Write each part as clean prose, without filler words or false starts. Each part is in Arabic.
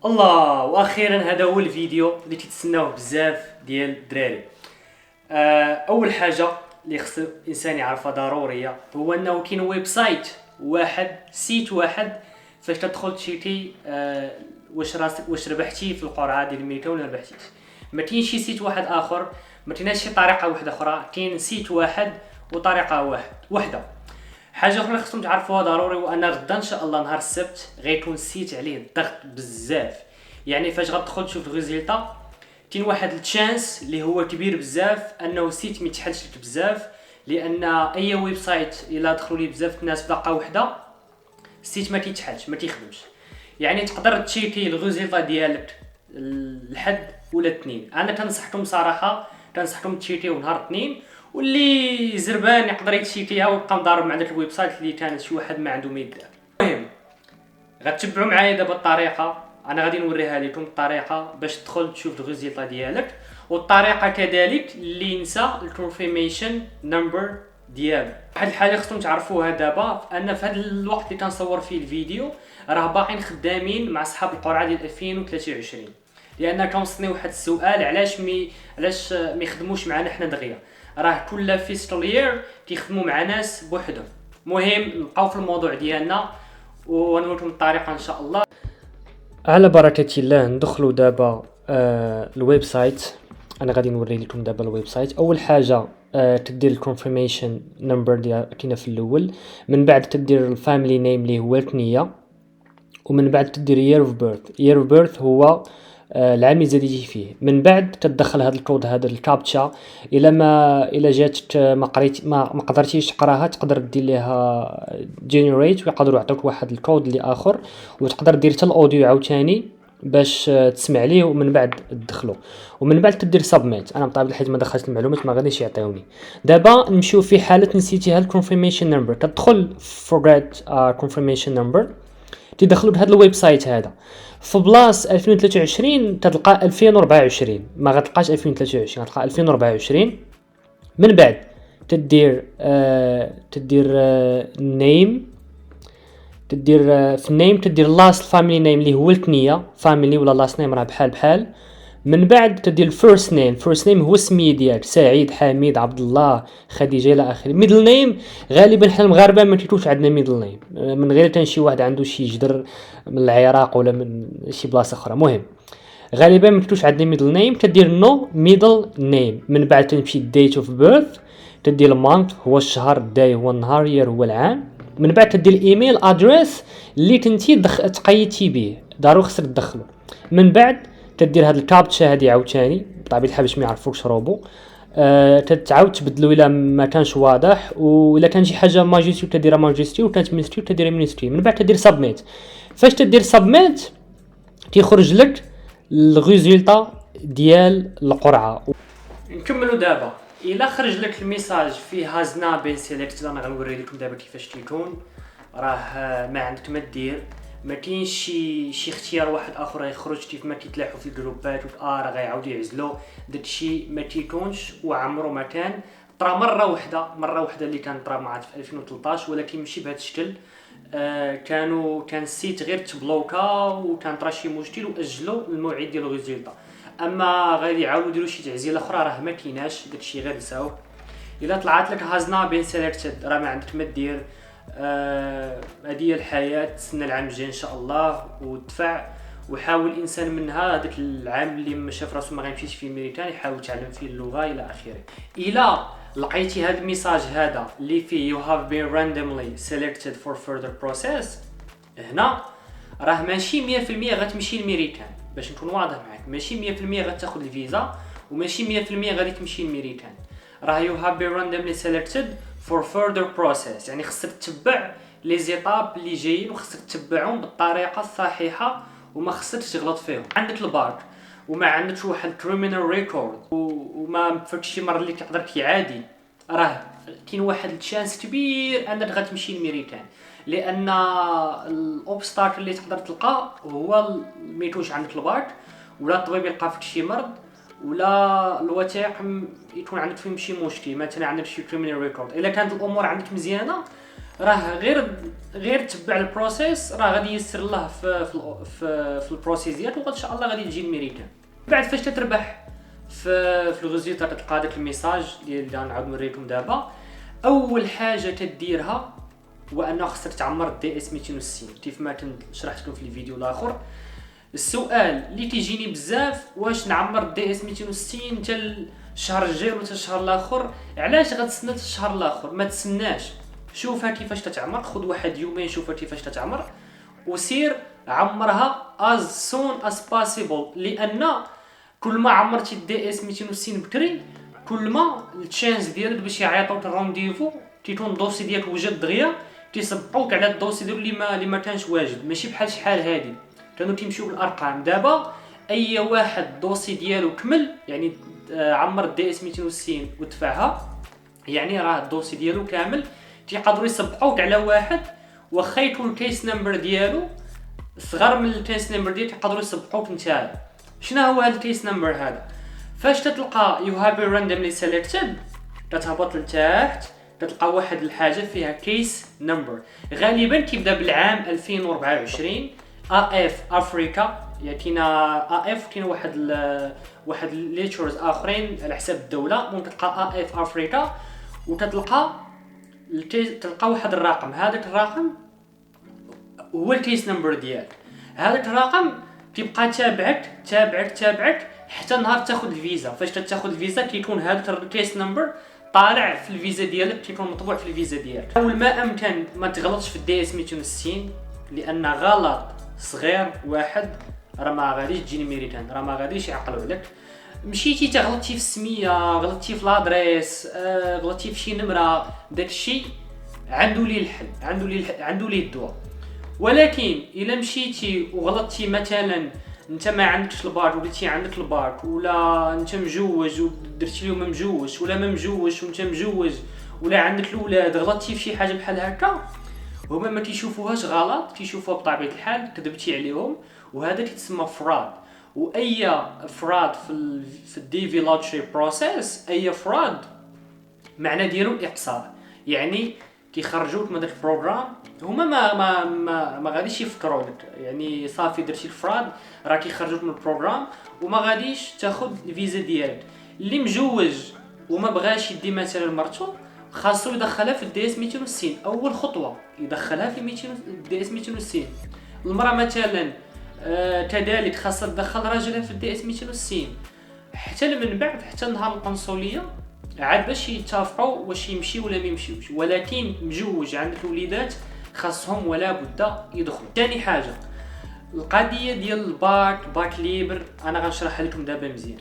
الله. واخيرا هذا هو الفيديو اللي تتسناوه بزاف ديال الدراري. اول حاجه اللي خص الانسان يعرفها ضروريه هو انه كاين ويب سايت واحد، سيت واحد فاش تدخل تشيتي واش ربحتي في القرعه ديال الميتة ولا ربحتيش. ما كاينش شي سيت واحد اخر، ما كايناش شي طريقه واحده اخرى، كاين سيت واحد وطريقه واحده. حاجه اخرى خصكم تعرفوها ضروري وان غدا ان شاء الله نهار السبت غيكون السيت عليه الضغط بزاف. يعني فاش غتدخل تشوف الريزلتا كاين واحد التشانس اللي هو كبير بزاف انه السيت ما يتحلش لك بزاف، لان اي ويب سايت الا دخلوا ليه بزاف الناس في دقه واحده السيت ما كيتحلش ما كيخدمش. يعني تقدر تشيكي الريزلتا ديالك الحد ولا الاثنين. انا تنصحكم صراحه تنصحكم تشيكيو نهار الاثنين، واللي زربان يقدر يتشيكيها ويبقى مضارب مع داك الويب سايت اللي كان شي واحد ما عنده ما يدار. المهم غتتبعوا معايا دابا الطريقه، انا غادي نوريها لكم الطريقه باش تدخل تشوف الريزلتا ديالك، والطريقه كذلك اللي نسى الكونفيرميشن نمبر ديالو. واحد الحاجه خصكم تعرفوها دابا ان في هذا الوقت اللي كنصور فيه الفيديو راه باقيين خدامين مع صحاب القرعه ديال 2023، لان كنوصلني واحد السؤال علاش ما يخدموش معنا حنا دغيا. راه كل فيستول يير كيخدموا مع ناس بوحدهم. المهم نبقاو في الموضوع ديالنا ونوريكم الطريقه ان شاء الله. على بركه الله ندخلوا دابا الويب سايت. انا غادي نوري لكم دابا الويب سايت. اول حاجه تدير الكونفيرميشن نمبر ديال كاينه في الاول، من بعد تدير الفاميلي نيم اللي هو الكنيه، ومن بعد تدير year of birth هو العام اللي زاديتي فيه. من بعد تدخل هذا الكود هذا الكابتشا. الا جات ما قدرتيش تقراها تقدر دير ليها جينيريت ويقدروا يعطوك واحد الكود اللي اخر، وتقدر دير حتى الاوديو عاوتاني باش تسمع ليه ومن بعد تدخلو، ومن بعد تدير سبميت. انا بطبيعه الحال ما دخلت المعلومات ما غاديش يعطيوني. دابا نمشيو في حاله نسيتيها الكونفيرميشن نمبر، تدخل forget confirmation number تدخلوا بهذا الويب سايت هذا. في بلاص 2023 تلقى 2024، ما غتلقاش 2023 غتلقى 2024. من بعد تدير نيم، تدير في النيم تدير لاست فاميلي نيم اللي هو الكنيه فاميلي ولا لاست نيم راه بحال. من بعد تدير الفيرست نيم هو السميه ديالك، سعيد، حميد، عبد الله، خديجه الى اخره. ميدل نيم غالبا حنا المغاربه ما تيتوش عندنا ميدل نيم، من غير تان شي واحد عنده شي جدر من العراق ولا من شي بلاصه اخرى. مهم غالبا ما تيتوش عندنا ميدل نيم. تدير نو ميدل نيم. من بعد تمشي ديت اوف بيرث، تدير المانث هو الشهر، الداي هو النهار، يير هو العام. من بعد تدير الايميل ادريس اللي كنتي تقيدتي به، ضروري خصك تدخلو. من بعد تدير هاد الكابتشا هادي عاوتاني بطبيعه الحال باش ما يعرفوكش روبو. تتعاود تبدلو الا ما كانش واضح، والا كان شي حاجه ماجستي تديرها ماجستي، وكانت مينستري تديرها مينستري. من بعد تدير سبميت. فاش تدير سبميت تيخرج لك الريزلتا ديال القرعه. نكملوا دابا. الا خرج لك الميساج فيه هازنا بين سيليكت، انا غنوري لكم دابا كيفاش تيكون. راه ما عندك ما دير، ما كاينش شي اختيار واحد اخر يخرج كيف ما كيتلاحوا في الجروبات راه غيعاودوا يعزلوا. داكشي ما تيكونش وعمره ما كان. طرا مره واحده اللي كان طرا معاد في 2013، ولكن ماشي بهذا الشكل. كان السيت غير تبلوكا وكان طرا شي مشكل واجلوا الموعد ديال الريزلتا. اما غادي يعاودوا يديروا شي تعزيله اخرى راه ما كايناش، داكشي غير نساوه. الا طلعت لك هازنا بين سيليكتد راه ما عندك ما دير. هذه هي الحياه. تسنى العام الجاي ان شاء الله وتدفع، وحاول الانسان منها هذاك العام اللي ما شاف راسو ما غيمشيش فيه ميريتان يحاول يتعلم فيه اللغه الى اخره. الا لقيتي هذا الميساج هذا اللي فيه you have been randomly selected for further process، هنا راه ماشي 100% غتمشي لميريتان. باش نكون واضح معاك، ماشي 100% غتاخذ الفيزا، وماشي 100% غادي تمشي لميريتان. راه you have been randomly selected for further process، يعني خصك تتبع لي زيتاب اللي جايين وخصك تتبعهم بالطريقه الصحيحه وما خصكش تغلط فيهم. عندك البارك وما عندكش واحد كريمينال ريكورد وما فاك شي مره اللي تقدر كيعادي، راه كاين واحد الشانس كبير انك غتمشي لميريتان. لان الاوبستاكل اللي تقدر تلقى هو ميتوش عندك البارك، ولا الطبيب يلقى فيك شي مرض، ولا الوثائق يكون عندك فيهم شي مشكل، مثلا عندك شي كريمينال ريكورد. الا كانت الامور عندك مزيانه راه غير تبع البروسيس، راه غادي يسر الله في البروسيس ديالك، وان شاء الله غادي تجي الميريتان. بعد فاش تتربح في الريزولتا تلقى داك الميساج ديال اللي غنعاود نوريكم دابا. اول حاجه تديرها هو انه خصك تعمر الدي اس 260 كيف ما كنت شرحت لكم في الفيديو الاخر. السؤال اللي تيجيني بزاف، واش نعمر الدي اس 260 حتى الشهر الجاي ولا حتى الشهر الاخر؟ علاش غتسنى حتى الشهر الاخر؟ ما تسناش، شوفها كيفاش تتعمر، خذ واحد يومين شوفها كيفاش تتعمر وسير عمرها as soon as possible. لان كل ما عمرتي الدي اس 260 بكري كل ما التشانس ديالك باش يعيطوك الرونديفو تيكون الدوسي ديالك وجد دغيا، تيصبعوك على الدوسي ديال اللي ما كانش واجد. ماشي بحال شحال هادي كانوا تيمشيو بالارقام، دابا اي واحد الدوسي ديالو كمل يعني عمر الدي اس 260 ودفعها، يعني راه الدوسي ديالو كامل. تيقدروا يصبعوك على واحد واخا يكون الكيس نمبر ديالو صغر من الكيس نمبر ديالك، تيقدروا يصبعوك نتايا. شنو هو هذا الكيس نمبر هذا؟ فاش تتلقى يو هاف بين راندوملي سيليكتد تتهبط لتحت تلقى واحد الحاجه فيها كيس نمبر، غالبا كيبدا بالعام 2024. اف افريكا يعني كاينه اف، كاين واحد ليتشرز اخرين على حساب الدوله. ممكن تلقى اف افريكا وتتلقى واحد الرقم، هذاك الرقم هو الكيس نمبر ديالك. هذاك الرقم كيبقى تابعك حتى نهار تاخذ الفيزا. فاش تاخذ الفيزا كيكون هذاك الكيس نمبر طالع في الفيزا ديالك، كيكون مطبوع في الفيزا ديالك. حاول ما امكن ما تغلطش في الدي اس 260 لان غلط صغير واحد راه ما غاديش تجيني ميريتان، راه ما غاديش يعقلوا عليك. مشيتي تغلطتي في السميه، غلطتي في لادريس، غلطتي في شي نمره، داكشي عنده ليه الحل، عنده ليه الدواء. ولكن الا مشيتي وغلطتي مثلا انت ما عندكش البارك وقلتي عندك البارك، ولا انت مجوج ودرتي لهم مجوج، ولا ما مجوج وانت مجوج، ولا عندك الاولاد غلطتي في شي حاجه بحال هكا، هما ما كيشوفوهاش غلط، كيشوفوها بطبيعه الحال كذبتي عليهم، وهذا كيتسمى فراد. واي فراد في الديفي لوتري بروسيس، اي فراد معنى ديالو الاقصاء، يعني كيخرجوك من داك البروغرام. هما ما غاديش يفكروا لك، يعني صافي درتي الفراد راه كيخرجوك من البروغرام وما غاديش تاخذ الفيزا ديالك. اللي مجوج وما بغاش يدي مثلا مرتو خاصو يدخلها في الدي اس 260، اول خطوه يدخلها في الدي اس 260. المراه مثلا كذلك خاصها تدخل راجلها في الدي اس 260 حتى من بعد حتى نهار القنصليه عاد باش يتفقوا واش يمشي ولا ما يمشيوش. ولكن مجوج عندك الوليدات خاصهم ولا بد يدخلوا. ثاني حاجه القضيه ديال باك ليبر، انا غنشرحها لكم دابا مزيان.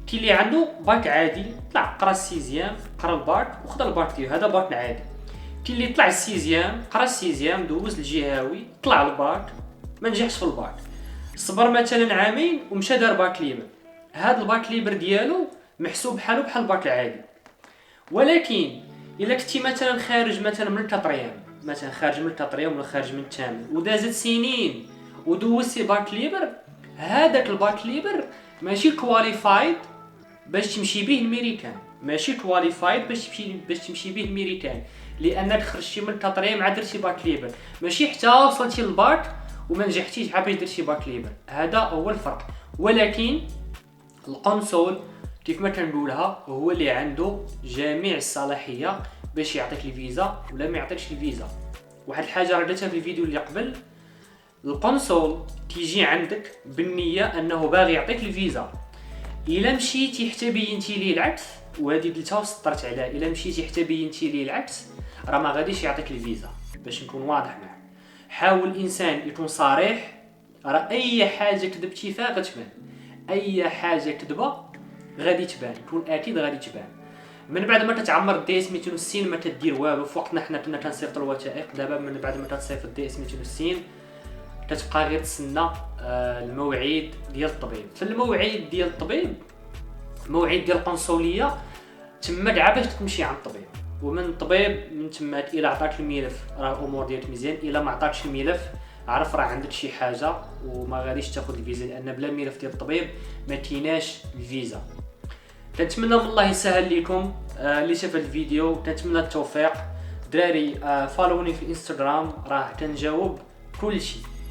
كاين اللي عنده باك عادي طلع قرا السيزيام، قرا الباك وخذ الباك ديالو، هذا باك عادي. كاين اللي طلع السيزيام، قرا السيزيام، دوز الجهوي، طلع الباك ما نجحش في الباك، صبر مثلا عامين ومشى دار باك ليبر، هذا الباك ليبر ديالو محسوب بحاله بحال الباك العادي. ولكن الا كنتي مثلا خارج مثلا من الكاتريام، مثلا خارج من الكاتريام ولا خارج من الثامن ودازت سنين ودوزتي باك ليبر، هذاك الباك ليبر ماشي كواليفايد باش تمشي به الميريكان، ماشي كواليفايد باش تمشي به الميريكان، لانك خرجتي من الكاتريام عاد درتي باك ليبر، ماشي حتى وصلتي للباك وما نجحتيش عاد باش درتي باك ليبر. هذا هو الفرق. ولكن القنصل كيف ما كنقولها هو اللي عنده جميع الصلاحيه باش يعطيك الفيزا ولا ما يعطيكش الفيزا. واحد الحاجه رديتها في الفيديو اللي قبل، القنصل تيجي عندك بالنيه انه باغي يعطيك الفيزا، الا مشيتي حتى بينتي ليه العكس، وهذه قلتها وسطرت عليها، الا مشيتي حتى بينتي ليه العكس راه ما غاديش يعطيك الفيزا. باش نكون واضح معك، حاول الانسان يكون صريح، راه اي حاجه كذبتي فيها غتبان، اي حاجه كذبه غادي تبان، يكون اكيد غادي تبان. من بعد ما تتعمر الدي اس 260 ما تدير والو. في وقتنا حنا كنا كنصيفطوا الوثائق، دابا من بعد ما تتصيفط الدي اس 260 كتبقى غير تسنى الموعد ديال الطبيب. في الموعد ديال الطبيب، موعد ديال القنصليه، تما كاع باش تمشي عند الطبيب، ومن الطبيب من تماك الى عطاك الملف راه الامور ديالك مزيان، الى ما عطاكش الملف عرف راه عندك شي حاجه وما غاديش تاخذ الفيزا، لان بلا ملف ديال الطبيب ما كايناش الفيزا. كنتمنى من الله يسهل لكم اللي شاف الفيديو، كنتمنى التوفيق. دراري فالوني في الانستغرام، راه تنجاوب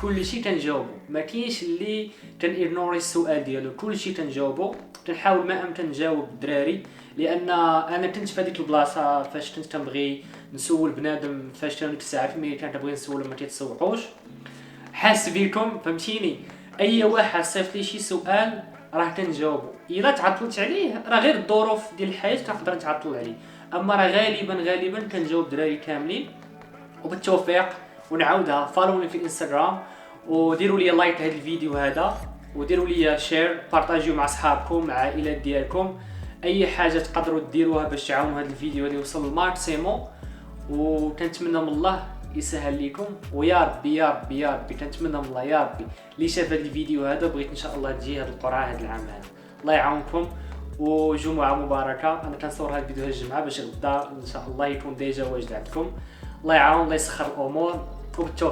كل شيء تنجاوبو، ما كاينش اللي تنيغنوري السؤال ديالو، كل شيء تنجاوبو، تنحاول ما امكن نجاوب الدراري، لان انا كنت في هذيك البلاصه فاش كنت تنبغي نسول بنادم، فاش كان ديك الساعه في ملي كنبغي نسول ما تيتسوقوش، حاس بيكم فهمتيني. اي واحد صيفط لي شي سؤال راه تنجاوبو، الا تعطلت عليه راه غير الظروف ديال الحياه كنقدر نتعطل عليه، اما راه غالبا كنجاوب الدراري كاملين. وبالتوفيق، ونعاودها فالوني في الانستغرام، وديروا لي لايك هذا الفيديو هذا، وديروا لي شير، بارطاجيو مع صحابكم مع عائلات ديالكم، اي حاجه تقدروا ديروها باش تعاونوا هذا الفيديو هذا يوصل للماكسيموم. وكنتمنى من الله يسهل لكم، ويا ربي يا ربي يا ربي كنتمنى من الله يا ربي اللي شاف هذا الفيديو هذا بغيت ان شاء الله تجي هذه القرعه هذا العام هذا. الله يعاونكم وجمعه مباركه. انا كنصور هذا الفيديو الجمعه باش غدا ان شاء الله يكون ديجا واجد عندكم. الله يعاون، الله يسخر الامور، وبالتوفيق.